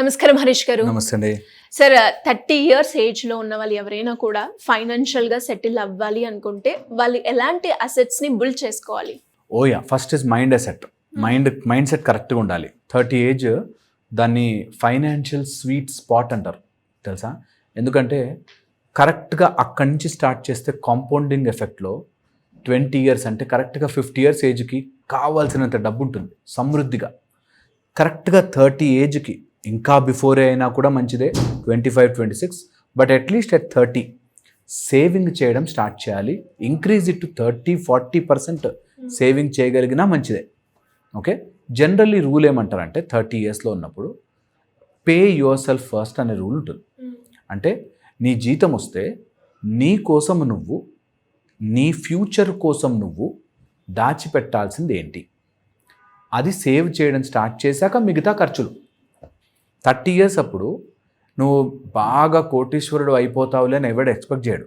నమస్కారం హరీష్ గారు. నమస్తే అండి. సార్ 30 years ఏజ్లో ఉన్న వాళ్ళు ఎవరైనా కూడా ఫైనాన్షియల్గా సెటిల్ అవ్వాలి అనుకుంటే వాళ్ళు ఎలాంటి అసెట్స్ని బిల్డ్ చేసుకోవాలి? First is mind asset. Mind set కరెక్ట్గా ఉండాలి. 30 ఏజ్ దాన్ని ఫైనాన్షియల్ స్వీట్ స్పాట్ అంటారు తెలుసా. ఎందుకంటే కరెక్ట్గా అక్కడి నుంచి స్టార్ట్ చేస్తే కాంపౌండింగ్ ఎఫెక్ట్లో 20 years అంటే కరెక్ట్గా 50 years ఏజ్కి కావాల్సినంత డబ్బు ఉంటుంది సమృద్ధిగా. కరెక్ట్గా 30 ఏజ్కి ఇంకా బిఫోరే అయినా కూడా మంచిదే, 25, 26, బట్ అట్లీస్ట్ అట్ 30 సేవింగ్ చేయడం స్టార్ట్ చేయాలి. ఇంక్రీజ్ ఇట్ టు 30-40% సేవింగ్ చేయగలిగినా మంచిదే. ఓకే, జనరల్లీ రూల్ ఏమంటారంటే 30 yearsలో ఉన్నప్పుడు పే యువర్ సెల్ఫ్ ఫస్ట్ అనే రూల్ ఉంటుంది. అంటే నీ జీతం వస్తే నీ కోసం నువ్వు, నీ ఫ్యూచర్ కోసం నువ్వు దాచిపెట్టాల్సింది ఏంటి, అది సేవ్ చేయడం స్టార్ట్ చేశాక మిగతా ఖర్చులు. 30 years అప్పుడు నువ్వు బాగా కోటీశ్వరుడు అయిపోతావులే అని ఎవడు ఎక్స్పెక్ట్ చేయడు.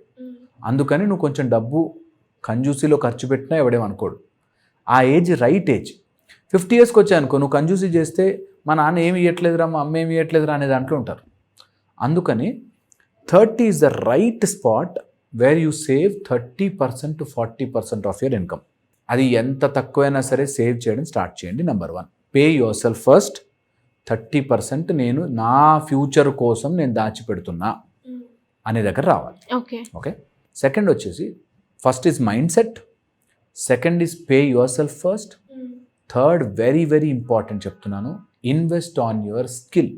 అందుకని నువ్వు కొంచెం డబ్బు కంజూసీలో ఖర్చు పెట్టినా ఎవడేమనుకోడు. ఆ ఏజ్ రైట్ ఏజ్. 50 yearsకి వచ్చాయనుకో, నువ్వు కంజూసీ చేస్తే మా నాన్న ఏమి ఇవ్వట్లేదురా, మా అమ్మ ఏమి ఇవ్వట్లేదురా అనే దాంట్లో ఉంటారు. అందుకని 30 is the right spot where you save 30% to 40% of your income. అది ఎంత తక్కువైనా సరే సేవ్ చేయడం స్టార్ట్ చేయండి. Number 1, pay your self first. 30% నేను నా ఫ్యూచర్ కోసం నేను దాచిపెడుతున్నా అనే దగ్గర రావాలి. ఓకే, సెకండ్ వచ్చేసి first is mind set, second is pay your self first, third very very important చెప్తున్నాను, ఇన్వెస్ట్ ఆన్ యువర్ స్కిల్.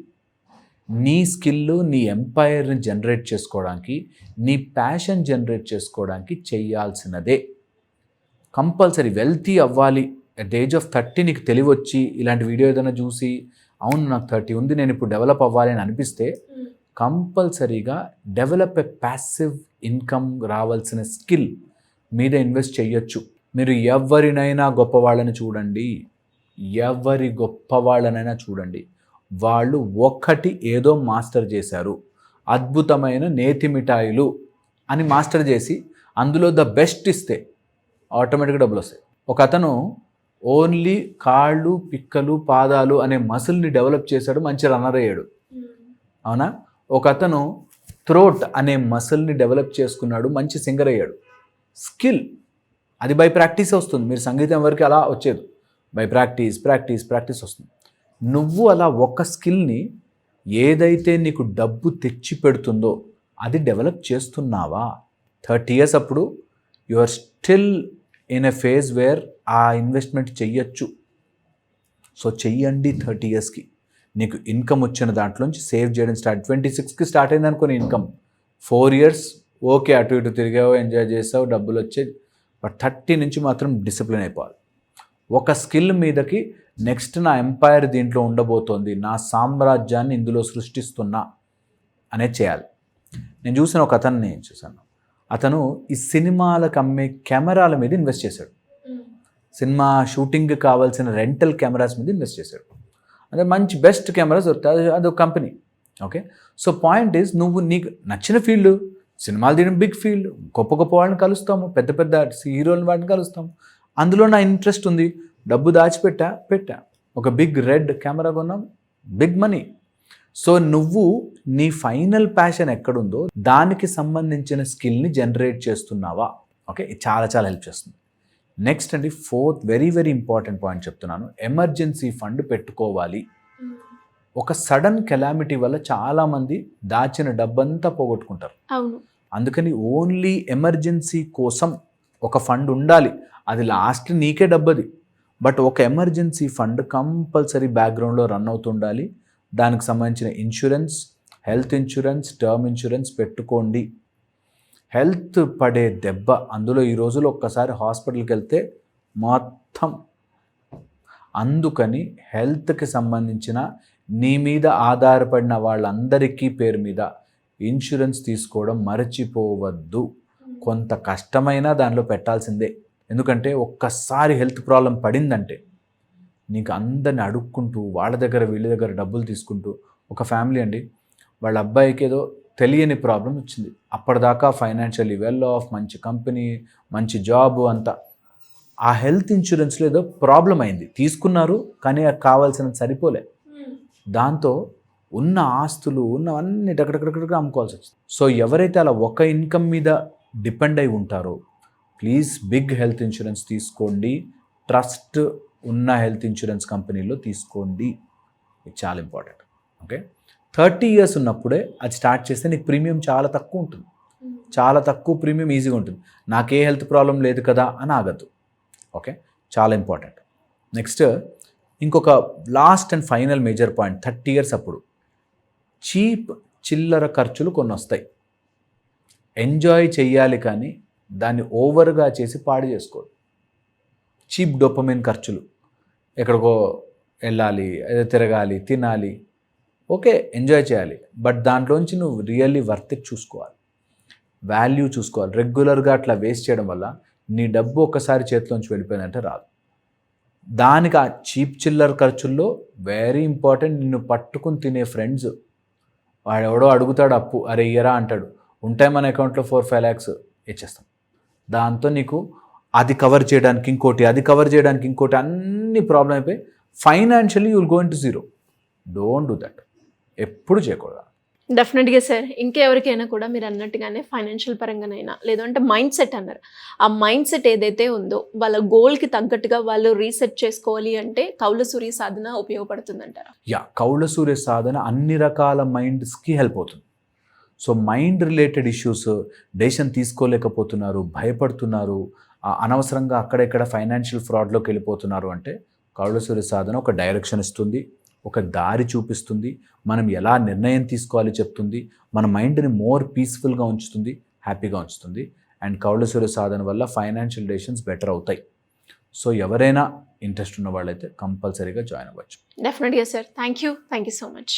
నీ స్కిల్ నీ ఎంపైర్ని జనరేట్ చేసుకోవడానికి, నీ ప్యాషన్ జనరేట్ చేసుకోవడానికి చేయాల్సినదే. కంపల్సరీ వెల్తీ అవ్వాలి అట్ ద ఏజ్ ఆఫ్ 30. నీకు తెలివి వచ్చి ఇలాంటి వీడియో ఏదైనా చూసి అవును నాకు 30 ఉంది నేను ఇప్పుడు డెవలప్ అవ్వాలి అని అనిపిస్తే కంపల్సరీగా డెవలప్ ఎ ప్యాసివ్ ఇన్కమ్ రావాల్సిన స్కిల్ మీద ఇన్వెస్ట్ చేయొచ్చు. మీరు ఎవరినైనా గొప్పవాళ్ళని చూడండి, ఎవరి గొప్పవాళ్ళనైనా చూడండి, వాళ్ళు ఒక్కటి ఏదో మాస్టర్ చేశారు. అద్భుతమైన నేతి మిఠాయిలు అని మాస్టర్ చేసి అందులో ద బెస్ట్ ఇస్తే ఆటోమేటిక్గా డబ్బులు వస్తాయి. ఒక అతను ఓన్లీ కాళ్ళు, పిక్కలు, పాదాలు అనే మసిల్ని డెవలప్ చేశాడు, మంచి రన్నర్ అయ్యాడు. అవునా? ఒక అతను థ్రోట్ అనే మసిల్ని డెవలప్ చేసుకున్నాడు, మంచి సింగర్ అయ్యాడు. స్కిల్ అది బై ప్రాక్టీస్ వస్తుంది. మీరు సంగీతం వరకు అలా వచ్చేది, బై ప్రాక్టీస్ వస్తుంది. నువ్వు అలా ఒక స్కిల్ని ఏదైతే నీకు డబ్బు తెచ్చి పెడుతుందో అది డెవలప్ చేస్తున్నావా? 30 years అప్పుడు you are still in a phase where ఆ ఇన్వెస్ట్మెంట్ చెయ్యొచ్చు. సో చెయ్యండి. 30 yearsకి నీకు ఇన్కమ్ వచ్చిన దాంట్లోంచి సేవ్ చేయడం స్టార్ట్. 26కి స్టార్ట్ అయింది అనుకోని ఇన్కమ్, 4 years ఓకే అటు ఇటు తిరిగావు, ఎంజాయ్ చేసావు, డబ్బులు వచ్చాయి. బట్ 30 నుంచి మాత్రం డిసిప్లిన్ అయిపోవాలి. ఒక స్కిల్ మీదకి నెక్స్ట్ నా ఎంపైర్ దీంట్లో ఉండబోతోంది, నా సామ్రాజ్యాన్ని ఇందులో సృష్టిస్తున్నా అనేది చేయాలి. నేను చూసిన ఒక అతన్ని చూశాను. అతను ఈ సినిమాలకు అమ్మే కెమెరాల మీద ఇన్వెస్ట్ చేశాడు. సినిమా షూటింగ్ కావాల్సిన రెంటల్ కెమెరాస్ మీద ఇన్వెస్ట్ చేశాడు. అంటే మంచి బెస్ట్ కెమెరాస్ దొరుకుతాయి, అదొక company. Okay, so point is నువ్వు నీకు నచ్చిన ఫీల్డ్, సినిమాలు తీయడం బిగ్ ఫీల్డ్, గొప్ప గొప్ప వాళ్ళని కలుస్తాము, పెద్ద పెద్ద హీరోల వాటిని కలుస్తాము. అందులో నా ఇంట్రెస్ట్ ఉంది, డబ్బు పెట్టా, ఒక బిగ్ రెడ్ కెమెరా కొన్నాం, బిగ్ మనీ. సో నువ్వు నీ ఫైనల్ ప్యాషన్ ఎక్కడుందో దానికి సంబంధించిన స్కిల్ని జనరేట్ చేస్తున్నావా? ఓకే, ఇది చాలా చాలా హెల్ప్ చేస్తుంది. నెక్స్ట్ అండి, fourth very very important point చెప్తున్నాను, ఎమర్జెన్సీ ఫండ్ పెట్టుకోవాలి. ఒక సడన్ కెలామిటీ వల్ల చాలామంది దాచిన డబ్బంతా పోగొట్టుకుంటారు. అందుకని ఓన్లీ ఎమర్జెన్సీ కోసం ఒక ఫండ్ ఉండాలి. అది లాస్ట్ నీకే డబ్బది, బట్ ఒక ఎమర్జెన్సీ ఫండ్ కంపల్సరీ బ్యాక్గ్రౌండ్లో రన్ అవుతుండాలి. దానికి సంబంధించిన insurance, health insurance, term insurance పెట్టుకోండి. హెల్త్ పడే దెబ్బ అందులో ఈ రోజుల్లో ఒక్కసారి హాస్పిటల్కి వెళ్తే మొత్తం. అందుకని హెల్త్కి సంబంధించిన నీ మీద ఆధారపడిన వాళ్ళందరికీ పేరు మీద ఇన్సూరెన్స్ తీసుకోవడం మరచిపోవద్దు. కొంత కష్టమైనా దానిలో పెట్టాల్సిందే. ఎందుకంటే ఒక్కసారి హెల్త్ ప్రాబ్లం పడిందంటే నీకు అందరిని అడుక్కుంటూ వాళ్ళ దగ్గర వీళ్ళ దగ్గర డబ్బులు తీసుకుంటూ, ఒక ఫ్యామిలీ అండి, వాళ్ళ అబ్బాయికి ఏదో తెలియని ప్రాబ్లం వచ్చింది. అప్పటిదాకా ఫైనాన్షియల్లీ వెల్ ఆఫ్, మంచి కంపెనీ, మంచి జాబ్ అంతా. ఆ హెల్త్ ఇన్సూరెన్స్లో ఏదో ప్రాబ్లం అయింది, తీసుకున్నారు కానీ కావాల్సినంత సరిపోలే. దాంతో ఉన్న ఆస్తులు ఉన్నవన్నీ డగడగడగడగా అమ్ముకోవాల్సి వచ్చింది. సో ఎవరైతే అలా ఒక ఇన్కమ్ మీద డిపెండ్ అయి ఉంటారో ప్లీజ్ బిగ్ హెల్త్ ఇన్సూరెన్స్ తీసుకోండి, ట్రస్ట్ ఉన్న హెల్త్ ఇన్సూరెన్స్ కంపెనీలో తీసుకోండి. ఇది చాలా ఇంపార్టెంట్. ఓకే, 30 years ఉన్నప్పుడే అది స్టార్ట్ చేస్తే నీకు ప్రీమియం చాలా తక్కువ ఉంటుంది. చాలా తక్కువ ప్రీమియం ఈజీగా ఉంటుంది. నాకే హెల్త్ ప్రాబ్లం లేదు కదా అని ఆగద్దు. ఓకే, చాలా ఇంపార్టెంట్. నెక్స్ట్ ఇంకొక last and final major point, 30 years అప్పుడు చీప్ చిల్లర ఖర్చులు కొన్ని వస్తాయి. ఎంజాయ్ చెయ్యాలి కానీ దాన్ని ఓవర్గా చేసి పాడు చేసుకోవద్దు. చీప్ డోపమైన్ ఖర్చులు, ఎక్కడికో వెళ్ళాలి, ఏదో తిరగాలి, తినాలి, ఓకే ఎంజాయ్ చేయాలి, బట్ దాంట్లోంచి నువ్వు రియల్లీ వర్త్ ఇట్ చూసుకోవాలి, వాల్యూ చూసుకోవాలి. రెగ్యులర్గా అట్లా వేస్ట్ చేయడం వల్ల నీ డబ్బు ఒక్కసారి చేతిలోంచి వెళ్ళిపోయిందంటే రాదు. దానికి ఆ చీప్ చిల్లర్ ఖర్చుల్లో వెరీ ఇంపార్టెంట్, నిన్ను పట్టుకుని తినే ఫ్రెండ్స్. వాడెవడో అడుగుతాడు అప్పు, అరే ఇయ్యరా అంటాడు, ఉంటాయి మన అకౌంట్లో 4-5 lakhs ఇచ్చేస్తాం. దాంతో నీకు అది కవర్ చేయడానికి ఇంకోటి, అది కవర్ చేయడానికి ఇంకోటి, అన్ని ప్రాబ్లం అయిపోయి financially you will go in to zero. Don't do that, ఎప్పుడు చేయకూడదు. డెఫినెట్గా సార్. ఇంకెవరికైనా కూడా మీరు అన్నట్టుగానే ఫైనాన్షియల్ పరంగానైనా లేదంటే మైండ్ సెట్ అన్నారు, ఆ మైండ్ సెట్ ఏదైతే ఉందో వాళ్ళ గోల్కి తగ్గట్టుగా వాళ్ళు రీసెట్ చేసుకోవాలి అంటే కౌల సూర్య సాధన ఉపయోగపడుతుందంటారా? కౌల సూర్య సాధన అన్ని రకాల మైండ్స్కి హెల్ప్ అవుతుంది. So mind related issues, decision తీసుకోలేకపోతున్నారు, భయపడుతున్నారు, అనవసరంగా అక్కడెక్కడ ఫైనాన్షియల్ ఫ్రాడ్లోకి వెళ్ళిపోతున్నారు అంటే కౌల సూర్య సాధన ఒక డైరెక్షన్ ఇస్తుంది, ఒక దారి చూపిస్తుంది, మనం ఎలా నిర్ణయం తీసుకోవాలి చెప్తుంది, మన మైండ్ని మోర్ పీస్ఫుల్గా ఉంచుతుంది, హ్యాపీగా ఉంచుతుంది. అండ్ కౌల సూర్య సాధన వల్ల ఫైనాన్షియల్ డెసిషన్స్ బెటర్ అవుతాయి. సో ఎవరైనా ఇంట్రెస్ట్ ఉన్న వాళ్ళైతే కంపల్సరీగా జాయిన్ అవ్వచ్చు. డెఫినెట్గా sir. Thank you so much.